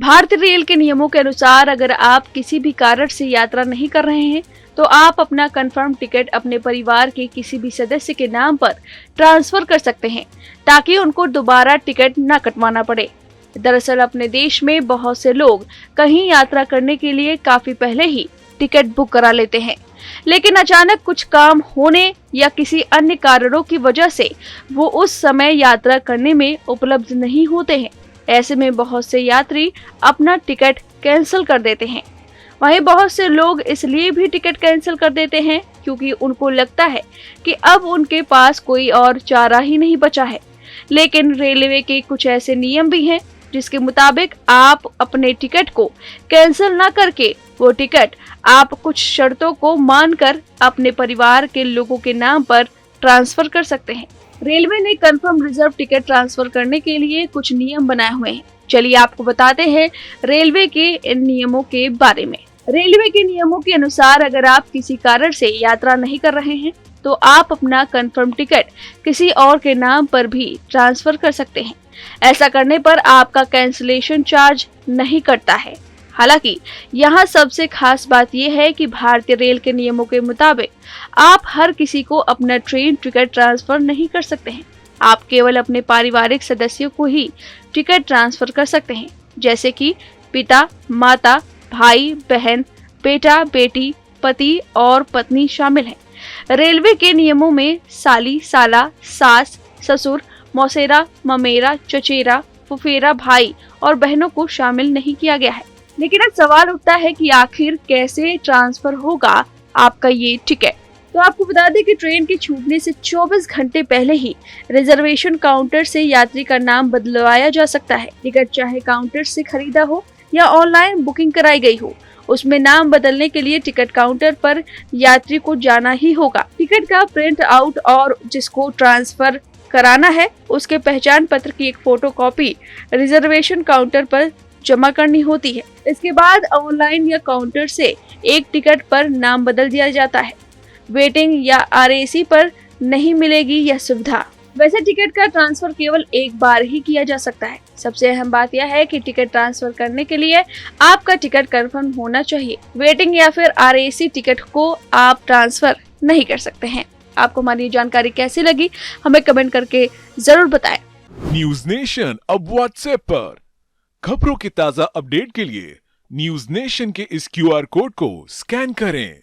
भारतीय रेल के नियमों के अनुसार अगर आप किसी भी कारण से यात्रा नहीं कर रहे हैं तो आप अपना कंफर्म टिकट अपने परिवार के किसी भी सदस्य के नाम पर ट्रांसफर कर सकते हैं ताकि उनको दोबारा टिकट न कटवाना पड़े। दरअसल अपने देश में बहुत से लोग कहीं यात्रा करने के लिए काफी पहले ही टिकट बुक करा लेते हैं, लेकिन अचानक कुछ काम होने या किसी अन्य कारणों की वजह से वो उस समय यात्रा करने में उपलब्ध नहीं होते हैं। ऐसे में बहुत से यात्री अपना टिकट कैंसिल कर देते हैं। वहीं बहुत से लोग इसलिए भी टिकट कैंसिल कर देते हैं क्योंकि उनको लगता है कि अब उनके पास कोई और चारा ही नहीं बचा है। लेकिन रेलवे के कुछ ऐसे नियम भी हैं जिसके मुताबिक आप अपने टिकट को कैंसिल ना करके वो टिकट आप कुछ शर्तों को मानकर अपने परिवार के लोगों के नाम पर ट्रांसफर कर सकते हैं। रेलवे ने कंफर्म रिजर्व टिकट ट्रांसफर करने के लिए कुछ नियम बनाए हुए हैं। चलिए आपको बताते हैं रेलवे के इन नियमों के बारे में। रेलवे के नियमों के अनुसार अगर आप किसी कारण से यात्रा नहीं कर रहे हैं तो आप अपना कंफर्म टिकट किसी और के नाम पर भी ट्रांसफर कर सकते हैं। ऐसा करने पर आपका कैंसिलेशन चार्ज नहीं कटता है। हालांकि यहाँ सबसे खास बात यह है कि भारतीय रेल के नियमों के मुताबिक आप हर किसी को अपना ट्रेन टिकट ट्रांसफर नहीं कर सकते हैं। आप केवल अपने पारिवारिक सदस्यों को ही टिकट ट्रांसफर कर सकते हैं, जैसे कि पिता, माता, भाई, बहन, बेटा, बेटी, पति और पत्नी शामिल हैं। रेलवे के नियमों में साली, साला, सास, ससुर, मौसेरा, ममेरा, चचेरा, फुफेरा, भाई और बहनों को शामिल नहीं किया गया है। लेकिन अब सवाल उठता है कि आखिर कैसे ट्रांसफर होगा आपका ये टिकट। तो आपको बता दें कि ट्रेन के छूटने से 24 घंटे पहले ही रिजर्वेशन काउंटर से यात्री का नाम बदलवाया जा सकता है। टिकट चाहे काउंटर से खरीदा हो या ऑनलाइन बुकिंग कराई गई हो, उसमें नाम बदलने के लिए टिकट काउंटर पर यात्री को जाना ही होगा। टिकट का प्रिंट आउट और जिसको ट्रांसफर कराना है उसके पहचान पत्र की एक फोटोकॉपी रिजर्वेशन काउंटर पर जमा करनी होती है। इसके बाद ऑनलाइन या काउंटर से एक टिकट पर नाम बदल दिया जाता है। वेटिंग या आरएसी पर नहीं मिलेगी यह सुविधा। वैसे टिकट का ट्रांसफर केवल एक बार ही किया जा सकता है। सबसे अहम बात यह है कि टिकट ट्रांसफर करने के लिए आपका टिकट कंफर्म होना चाहिए। वेटिंग या फिर आरएसी टिकट को आप ट्रांसफर नहीं कर सकते हैं। आपको हमारी जानकारी कैसी लगी हमें कमेंट करके जरूर बताएं। न्यूज नेशन अब व्हाट्सएप पर खबरों के ताजा अपडेट के लिए न्यूज नेशन के इस क्यूआर कोड को स्कैन करें।